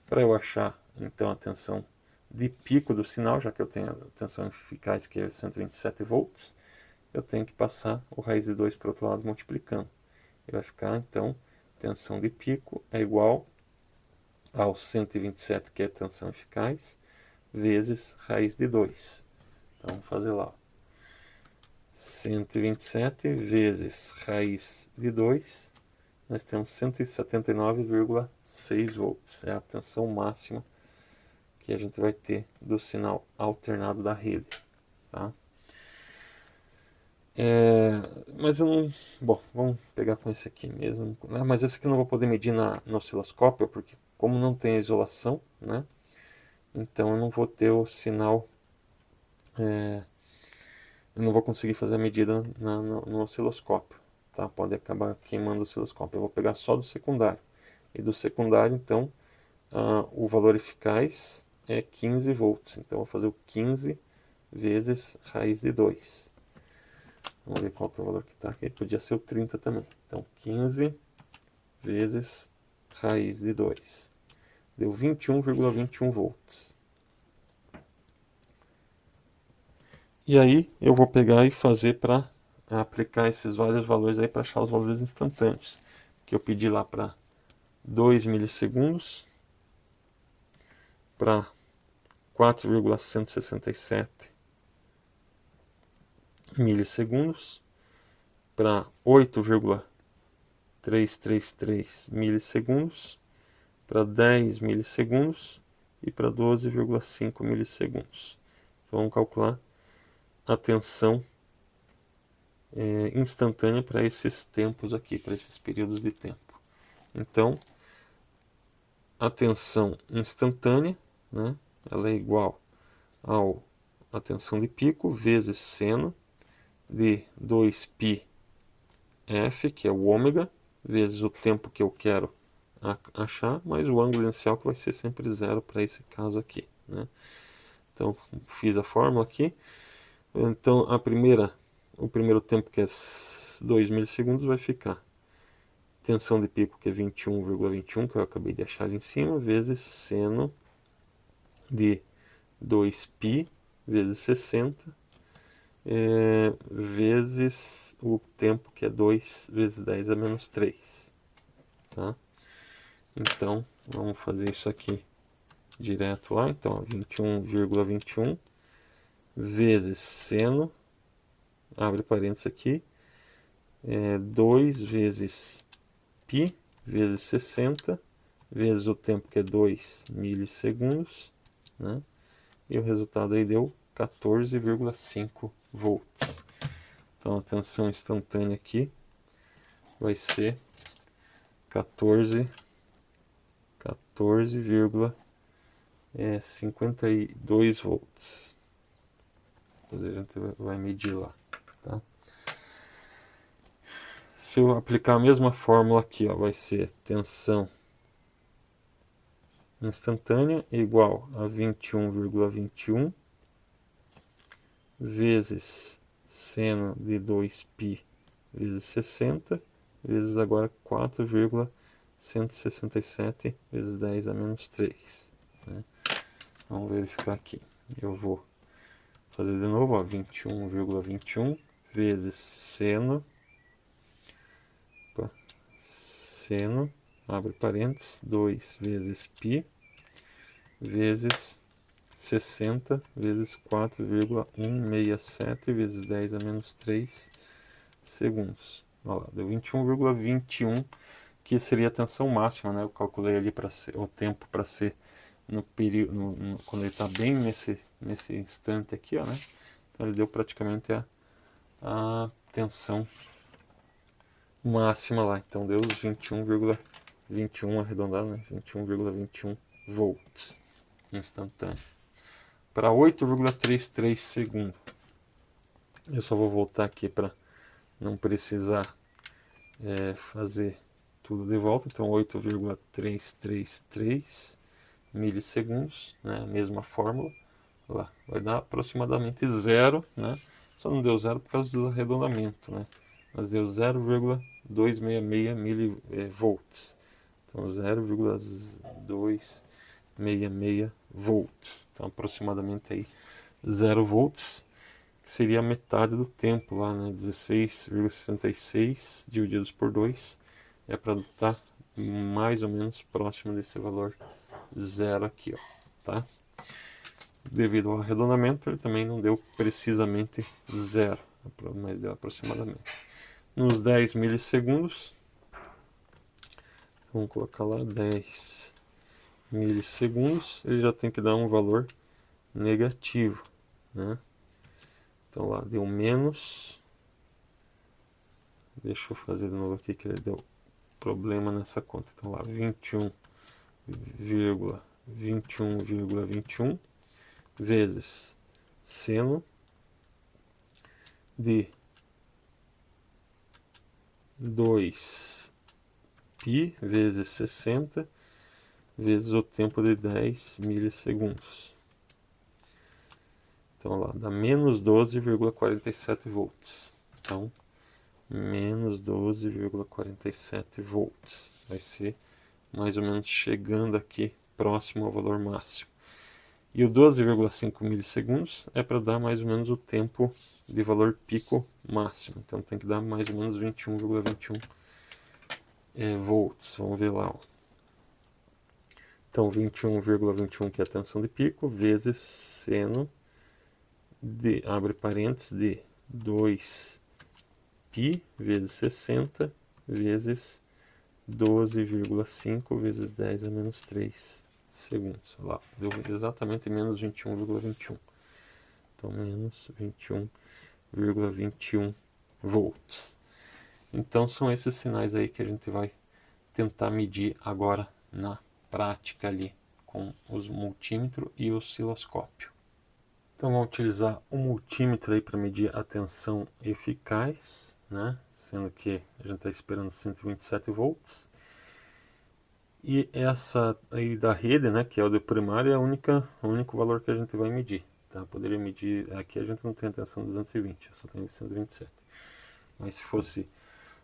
Para eu achar, então, a tensão de pico do sinal, já que eu tenho a tensão eficaz que é 127 volts, eu tenho que passar o raiz de 2 para o outro lado multiplicando. E vai ficar, então, tensão de pico é igual ao 127, que é a tensão eficaz, vezes raiz de 2. Então, vamos fazer lá. 127 vezes raiz de 2, nós temos 179,6 volts. É a tensão máxima que a gente vai ter do sinal alternado da rede. Tá? Mas eu não... Bom, vamos pegar com esse aqui mesmo. Mas esse aqui eu não vou poder medir no osciloscópio, porque como não tem isolação, né? Então eu não vou ter o sinal... eu não vou conseguir fazer a medida no osciloscópio. Tá? Pode acabar queimando o osciloscópio. Eu vou pegar só do secundário. E do secundário, então, o valor eficaz é 15 volts. Então eu vou fazer o 15 vezes raiz de 2. Vamos ver qual que é o valor que está aqui. Podia ser o 30 também. Então 15 vezes raiz de 2. Deu 21,21 volts. E aí eu vou pegar e fazer para aplicar esses vários valores aí para achar os valores instantâneos. Que eu pedi lá para 2 milissegundos, para 4,167 milissegundos, para 8,333 milissegundos, para 10 milissegundos e para 12,5 milissegundos. Então vamos calcular a tensão instantânea para esses tempos aqui, para esses períodos de tempo. Então, a tensão instantânea, né, ela é igual à tensão de pico vezes seno de 2πf, que é o ômega, vezes o tempo que eu quero achar, mais o ângulo inicial, que vai ser sempre zero para esse caso aqui, né? Então, fiz a fórmula aqui. Então, o primeiro tempo, que é 2 milissegundos, vai ficar tensão de pico, que é 21,21, que eu acabei de achar ali em cima, vezes seno de 2π vezes 60, vezes o tempo, que é 2 vezes 10 a menos 3. Tá? Então, vamos fazer isso aqui direto lá. Então, 21,21 vezes seno, abre parênteses aqui, 2 vezes π vezes 60, vezes o tempo, que é 2 milissegundos, né? E o resultado aí deu 14,5 volts. Então a tensão instantânea aqui vai ser 14,52 volts. A gente vai medir lá, tá? Se eu aplicar a mesma fórmula aqui, ó, vai ser tensão instantânea igual a 21,21 vezes seno de 2π vezes 60, vezes agora 4,167 vezes 10 a menos 3. Né? Vamos verificar aqui. Eu vou fazer de novo, 21,21 vezes seno, abre parênteses, 2 vezes π, vezes 60 vezes 4,167 vezes 10 a menos 3 segundos. Olha lá, deu 21,21, que seria a tensão máxima, né? Eu calculei ali para ser o tempo para ser no período, quando ele está bem nesse instante aqui, ó, né? Então ele deu praticamente a tensão máxima lá. Então deu 21,21 arredondado, né? 21,21 volts instantâneo. Para 8,33 segundos. Eu só vou voltar aqui para não precisar fazer tudo de volta. Então 8,333 milissegundos, né? A mesma fórmula. Lá vai dar aproximadamente zero, né? Só não deu zero por causa do arredondamento, né? mas deu 0,266 milivolts. Então 0,266 volts. Então aproximadamente aí 0 volts, que seria a metade do tempo lá, né? 16,66 divididos por 2 é para estar mais ou menos próximo desse valor zero aqui, ó, tá? Devido ao arredondamento, ele também não deu precisamente zero, mas deu aproximadamente. Nos 10 milissegundos, vamos colocar lá 10 milissegundos, ele já tem que dar um valor negativo, né? Então lá deu menos, deixa eu fazer de novo aqui que ele deu problema nessa conta. Então lá 21,21,21 vezes seno de 2π vezes 60 vezes o tempo de 10 milissegundos. Então lá dá menos 12,47 volts. Então, menos 12,47 volts. Vai ser mais ou menos chegando aqui próximo ao valor máximo. E o 12,5 milissegundos é para dar mais ou menos o tempo de valor pico máximo. Então tem que dar mais ou menos 21,21 volts. Vamos ver lá. Ó. Então 21,21 que é a tensão de pico, vezes seno de, abre parênteses, de 2π vezes 60 vezes 12,5 vezes 10 a menos 3 segundos. Lá, deu exatamente menos 21,21. Então, menos 21,21 volts. Então, são esses sinais aí que a gente vai tentar medir agora na prática ali com os multímetro e o osciloscópio. Então, vamos utilizar o multímetro aí para medir a tensão eficaz, né? Sendo que a gente está esperando 127 volts. E essa aí da rede, né, que é o de primário, é o único valor que a gente vai medir. Tá? Poderia medir, aqui a gente não tem a tensão 220, só tem 127. Mas se fosse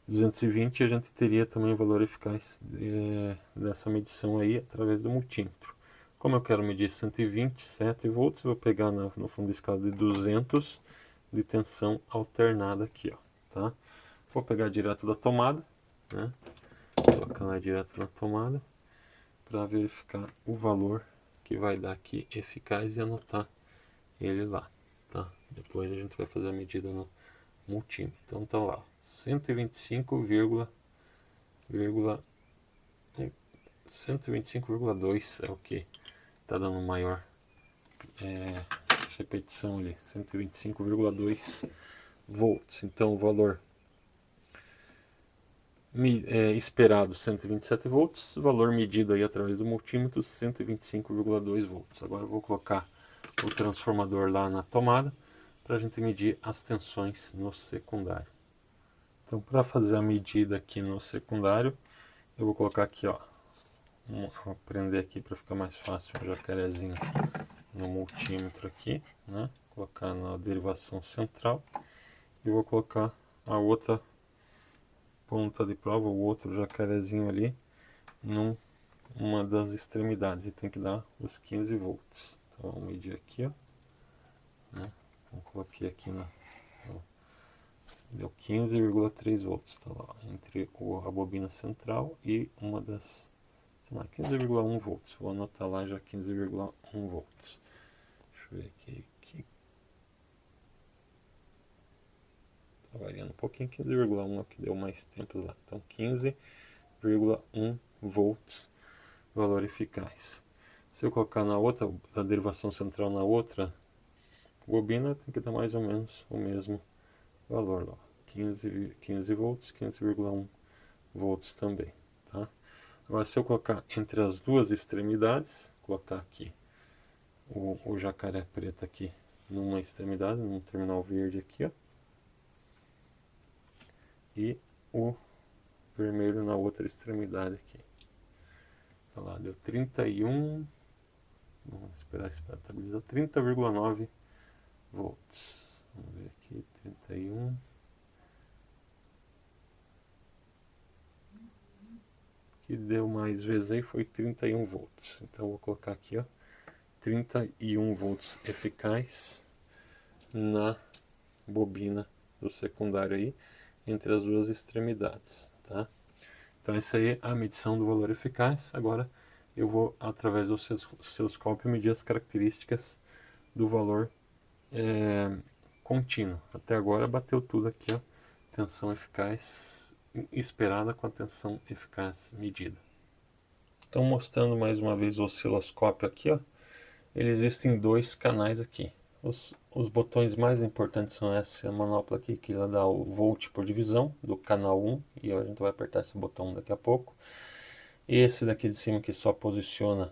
220, a gente teria também o valor eficaz dessa medição aí através do multímetro. Como eu quero medir 127 volts, eu vou pegar no fundo de escala de 200 de tensão alternada aqui, ó, tá? Vou pegar direto da tomada, né? Colocar lá direto na tomada para verificar o valor que vai dar aqui eficaz e anotar ele lá, tá? Depois a gente vai fazer a medida no multímetro. Então tá lá, 125,2 é o que tá dando maior repetição ali, 125,2 volts. Então o valor esperado 127 volts, valor medido aí através do multímetro 125,2 volts. Agora eu vou colocar o transformador lá na tomada para a gente medir as tensões no secundário. Então, para fazer a medida aqui no secundário, eu vou colocar aqui, ó, vou prender aqui para ficar mais fácil o jacarezinho no multímetro aqui, né? Colocar na derivação central e vou colocar a outra ponta de prova, o outro jacarezinho ali, numa das extremidades, e tem que dar os 15 volts. Então vamos medir aqui, ó, né? Então coloquei aqui deu 15,3 volts, tá lá, entre a bobina central e uma das, sei lá, 15,1 volts. Vou anotar lá já 15,1 volts. Deixa eu ver aqui. Tá variando um pouquinho, 15,1 aqui deu mais tempo lá. Então 15,1 volts, valor eficaz. Se eu colocar na outra, da derivação central na outra bobina, tem que dar mais ou menos o mesmo valor lá. 15 volts, 15,1 volts também, tá? Agora, se eu colocar entre as duas extremidades, colocar aqui o jacaré preto aqui numa extremidade, num terminal verde aqui, ó, e o vermelho na outra extremidade aqui. Olha lá, deu 31, vamos esperar estabilizar, 30,9 volts. Vamos ver aqui, 31. que deu mais vezes aí foi 31 volts. Então eu vou colocar aqui, ó, 31 volts eficaz na bobina do secundário aí, entre as duas extremidades, tá? Então essa aí é a medição do valor eficaz. Agora eu vou, através do osciloscópio, medir as características do valor contínuo. Até agora bateu tudo aqui, ó, tensão eficaz esperada com a tensão eficaz medida. Então, mostrando mais uma vez o osciloscópio aqui, ó, existem dois canais aqui. Os botões mais importantes são essa manopla aqui, que ela dá o volt por divisão do canal 1, e a gente vai apertar esse botão daqui a pouco. E esse daqui de cima que só posiciona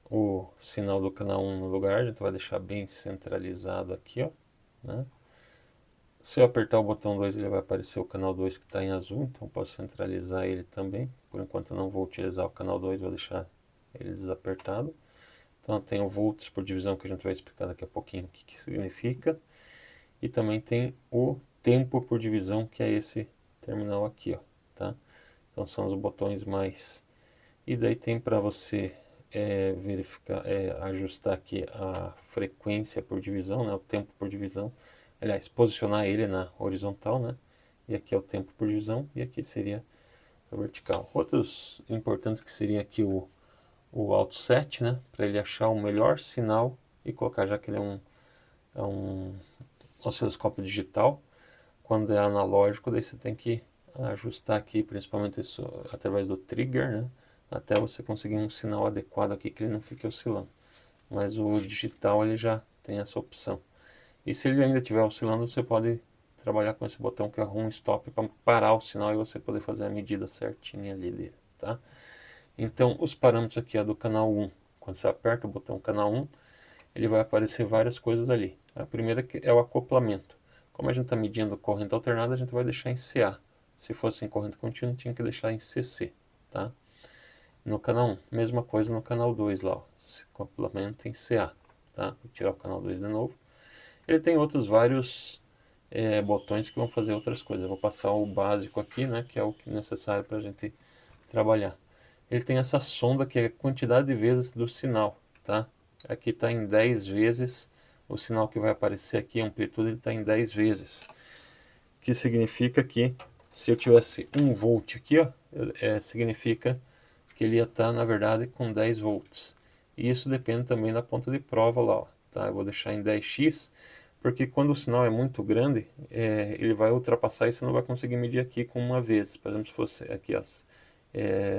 o sinal do canal 1 no lugar, a gente vai deixar bem centralizado aqui, ó, né? Se eu apertar o botão 2, ele vai aparecer o canal 2 que está em azul, então posso centralizar ele também. Por enquanto eu não vou utilizar o canal 2, vou deixar ele desapertado. Então tem o volts por divisão, que a gente vai explicar daqui a pouquinho o que significa. E também tem o tempo por divisão, que é esse terminal aqui, ó, tá? Então são os botões mais... E daí tem para você verificar, ajustar aqui a frequência por divisão, né, o tempo por divisão. Aliás, posicionar ele na horizontal, né? E aqui é o tempo por divisão, e aqui seria a vertical. Outros importantes que seria aqui o auto set, né? Para ele achar o melhor sinal e colocar, já que ele é um osciloscópio digital. Quando é analógico, daí você tem que ajustar aqui, principalmente isso através do trigger, né? Até você conseguir um sinal adequado aqui que ele não fique oscilando. Mas o digital ele já tem essa opção. E se ele ainda estiver oscilando, você pode trabalhar com esse botão que é Run Stop para parar o sinal e você poder fazer a medida certinha ali dele, tá? Então, os parâmetros aqui é do canal 1. Quando você aperta o botão canal 1, ele vai aparecer várias coisas ali. A primeira é o acoplamento. Como a gente está medindo corrente alternada, a gente vai deixar em CA. Se fosse em corrente contínua, tinha que deixar em CC, tá? No canal 1, mesma coisa no canal 2 lá, ó, acoplamento em CA, tá? Vou tirar o canal 2 de novo. Ele tem outros vários botões que vão fazer outras coisas. Eu vou passar o básico aqui, né, que é o que é necessário para a gente trabalhar. Ele tem essa sonda que é a quantidade de vezes do sinal, tá? Aqui está em 10 vezes, o sinal que vai aparecer aqui, a amplitude está em 10 vezes. Que significa que se eu tivesse 1 volt aqui, ó, significa que ele ia estar, na verdade, com 10 volts. E isso depende também da ponta de prova lá, ó, tá? Eu vou deixar em 10x, porque quando o sinal é muito grande, ele vai ultrapassar e você não vai conseguir medir aqui com uma vez. Por exemplo, se fosse aqui, ó,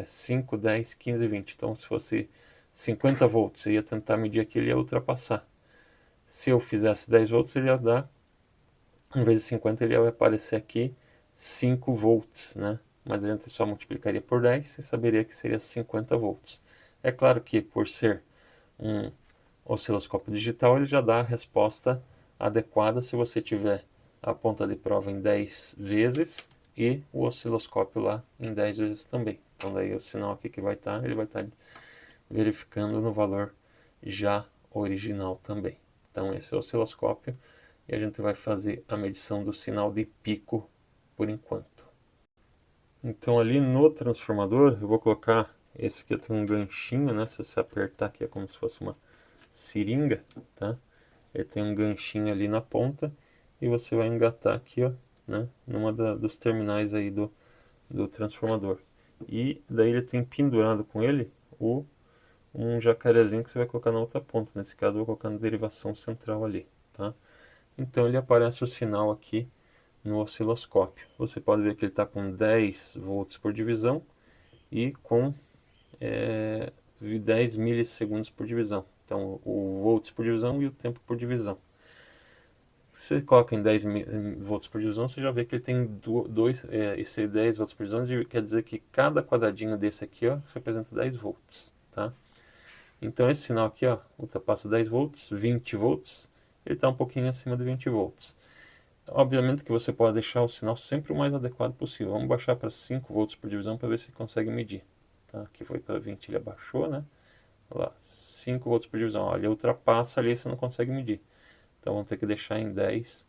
5, 10, 15, 20. Então, se fosse 50 volts, eu ia tentar medir aqui, ele ia ultrapassar. Se eu fizesse 10 volts, ele ia dar, em vez de 50, ele ia aparecer aqui 5 volts, né? Mas a gente só multiplicaria por 10 e saberia que seria 50 volts. É claro que por ser um osciloscópio digital, ele já dá a resposta adequada se você tiver a ponta de prova em 10 vezes e o osciloscópio lá em 10 vezes também. Então daí o sinal aqui que vai estar, ele vai estar verificando no valor já original também. Então esse é o osciloscópio e a gente vai fazer a medição do sinal de pico por enquanto. Então ali no transformador eu vou colocar, esse aqui tem um ganchinho, né? Se você apertar aqui é como se fosse uma seringa, tá? Ele tem um ganchinho ali na ponta e você vai engatar aqui, ó, né? Numa dos terminais aí do transformador. E daí ele tem pendurado com ele um jacarezinho que você vai colocar na outra ponta. Nesse caso eu vou colocar na derivação central ali, tá? Então ele aparece o sinal aqui no osciloscópio. Você pode ver que ele está com 10 volts por divisão e com 10 milissegundos por divisão. Então, o volts por divisão e o tempo por divisão. Se você coloca em 10 volts por divisão, você já vê que ele tem esse 10 volts por divisão, quer dizer que cada quadradinho desse aqui, ó, representa 10 volts, tá? Então, esse sinal aqui, ó, ultrapassa 10 volts, 20 volts, ele está um pouquinho acima de 20 volts. Obviamente que você pode deixar o sinal sempre o mais adequado possível. Vamos baixar para 5 volts por divisão para ver se consegue medir. Tá? Aqui foi para 20, ele abaixou, né? Olha lá, 5 volts por divisão. Olha, ele ultrapassa ali, você não consegue medir. Então vamos ter que deixar em 10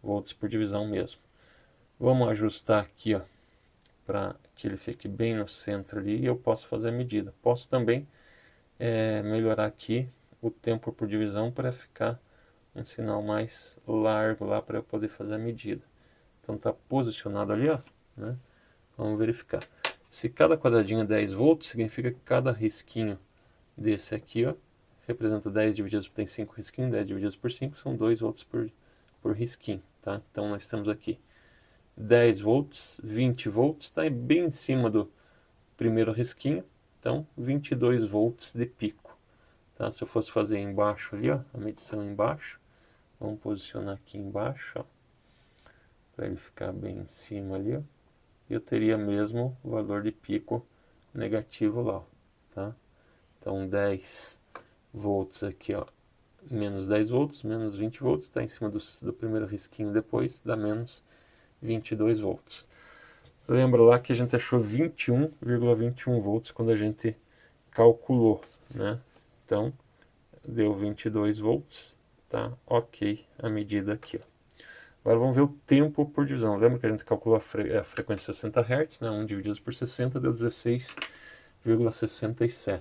volts por divisão mesmo. Vamos ajustar aqui, ó, para que ele fique bem no centro ali e eu posso fazer a medida. Posso também melhorar aqui o tempo por divisão para ficar um sinal mais largo lá para eu poder fazer a medida. Então está posicionado ali, ó, né? Vamos verificar. Se cada quadradinho é 10 volts, significa que cada risquinho desse aqui, ó, representa 10 divididos por, tem 5 risquinhos, 10 divididos por 5 são 2 volts por risquinho, tá? Então nós temos aqui 10 volts, 20 volts, está bem em cima do primeiro risquinho, então 22 volts de pico, tá? Se eu fosse fazer embaixo ali, ó, a medição embaixo, vamos posicionar aqui embaixo, ó, para ele ficar bem em cima ali, ó, eu teria mesmo o valor de pico negativo lá, ó, tá? Então 10 volts aqui, ó, menos 10 volts, menos 20 volts, está em cima do primeiro risquinho depois, dá menos 22 volts. Lembra lá que a gente achou 21,21 volts quando a gente calculou, né? Então, deu 22 volts, tá ok a medida aqui, ó. Agora vamos ver o tempo por divisão. Lembra que a gente calculou a frequência 60 Hz, né? 1 dividido por 60 deu 16,67.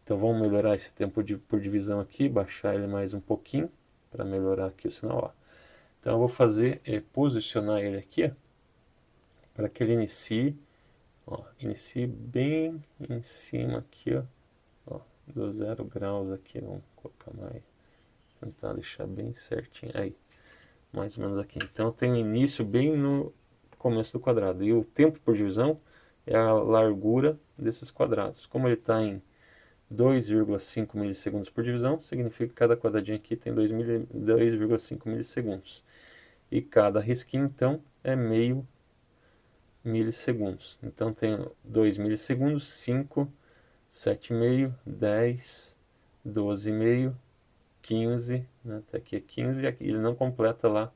Então vamos melhorar esse tempo por divisão aqui, baixar ele mais um pouquinho, para melhorar aqui o sinal, ó. Então eu vou fazer, posicionar ele aqui, ó, para que ele inicie, ó, inicie bem em cima aqui, ó, do 0 graus aqui, vamos colocar mais, tentar deixar bem certinho, aí, mais ou menos aqui. Então eu tenho início bem no começo do quadrado, e o tempo por divisão é a largura desses quadrados. Como ele está em 2,5 milissegundos por divisão, significa que cada quadradinho aqui tem 2,5 milissegundos. E cada risquinho, então, é meio milissegundos. Então, tem 2 milissegundos, 5, 7,5, 10, 12,5, 15, né? Até aqui é 15, e aqui ele não completa lá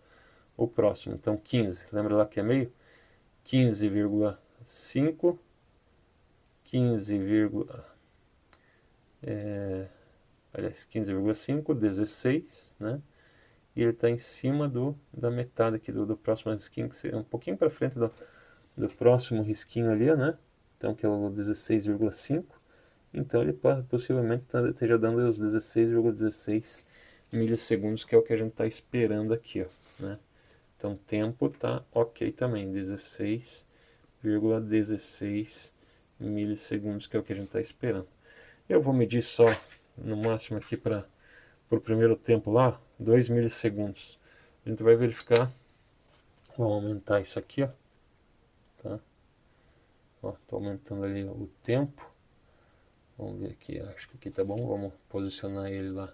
o próximo. Então, 15, lembra lá que é meio? 15,5, 15, aliás, 15,5, 16, né? E ele está em cima da metade aqui do próximo risquinho, que seria um pouquinho para frente do próximo risquinho ali, né? Então, que é o 16,5. Então, ele possivelmente esteja dando os 16,16 milissegundos, que é o que a gente está esperando aqui, ó, né? Então, o tempo tá ok também, 16,16 milissegundos, que é o que a gente está esperando. Eu vou medir só, no máximo aqui para o primeiro tempo lá, 2 milissegundos. A gente vai verificar, vamos aumentar isso aqui, ó, tá? Ó, tô aumentando ali o tempo. Vamos ver aqui, acho que aqui tá bom. Vamos posicionar ele lá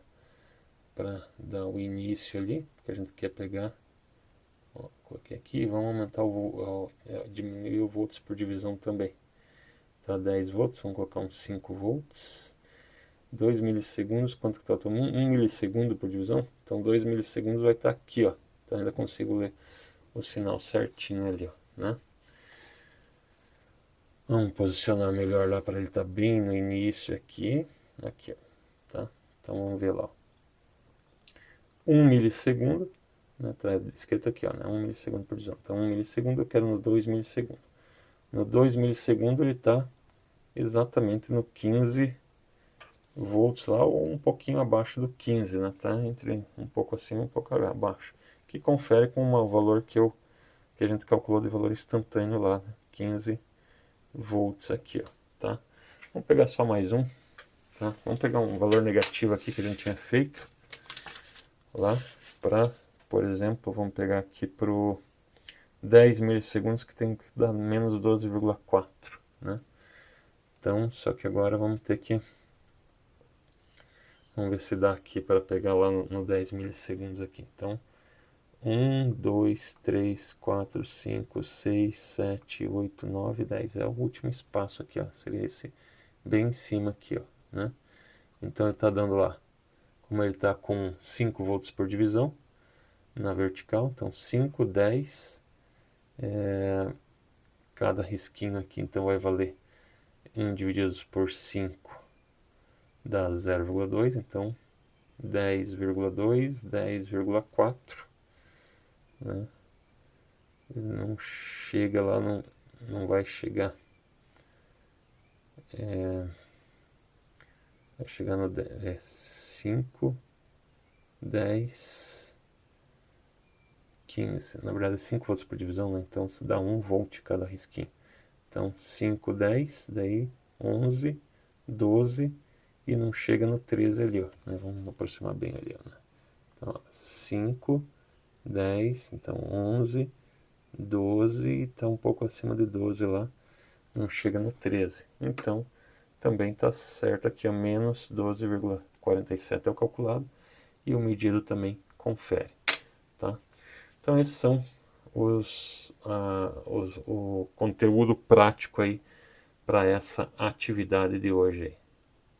para dar o início ali, porque a gente quer pegar. Ó, coloquei aqui, vamos aumentar diminuir o volts por divisão também. Tá 10 volts, vamos colocar uns 5 volts. 2 milissegundos, quanto que tá? 1 milissegundo por divisão, então 2 milissegundos vai estar aqui, ó. Então ainda consigo ler o sinal certinho ali, ó, né? Vamos posicionar melhor lá para ele estar bem no início aqui, ó, tá? Então vamos ver lá, ó. 1 milissegundo, né? Tá escrito aqui, ó, né? 1 milissegundo por divisão. Então 1 milissegundo eu quero no 2 milissegundos. No 2 milissegundos ele está exatamente no 15 volts lá, ou um pouquinho abaixo do 15, né? Tá entre um pouco acima e um pouco abaixo, que confere com o valor que a gente calculou de valor instantâneo lá, né? 15 volts aqui, ó, tá? Vamos pegar só mais um, tá? Vamos pegar um valor negativo aqui que a gente tinha feito lá para, por exemplo, vamos pegar aqui pro 10 milissegundos, que tem que dar menos 12,4, né? Então, só que agora vamos ter que, vamos ver se dá aqui para pegar lá no 10 milissegundos aqui. Então, 1, 2, 3, 4, 5, 6, 7, 8, 9, 10. É o último espaço aqui, ó. Seria esse bem em cima aqui, ó, né? Então ele está dando lá, como ele está com 5 volts por divisão na vertical, então 5, 10, cada risquinho aqui então vai valer 1 dividido por 5 dá 0,2, então 10,2, 10,4, né? Ele não chega lá não vai chegar. Vai chegar no 5, 10, 15. Na verdade, 5 volts por divisão, né? Então, se dá 1 volt cada risquinho. Então, 5, 10, daí 11, 12 e não chega no 13 ali, ó. Né? Vamos aproximar bem ali, ó. Né? Então, ó, 5, 10, então 11, 12 e está um pouco acima de 12 lá. Não chega no 13. Então, também está certo aqui, a menos 12,47 é o calculado e o medido também confere, tá? Então esses são o conteúdo prático aí para essa atividade de hoje aí.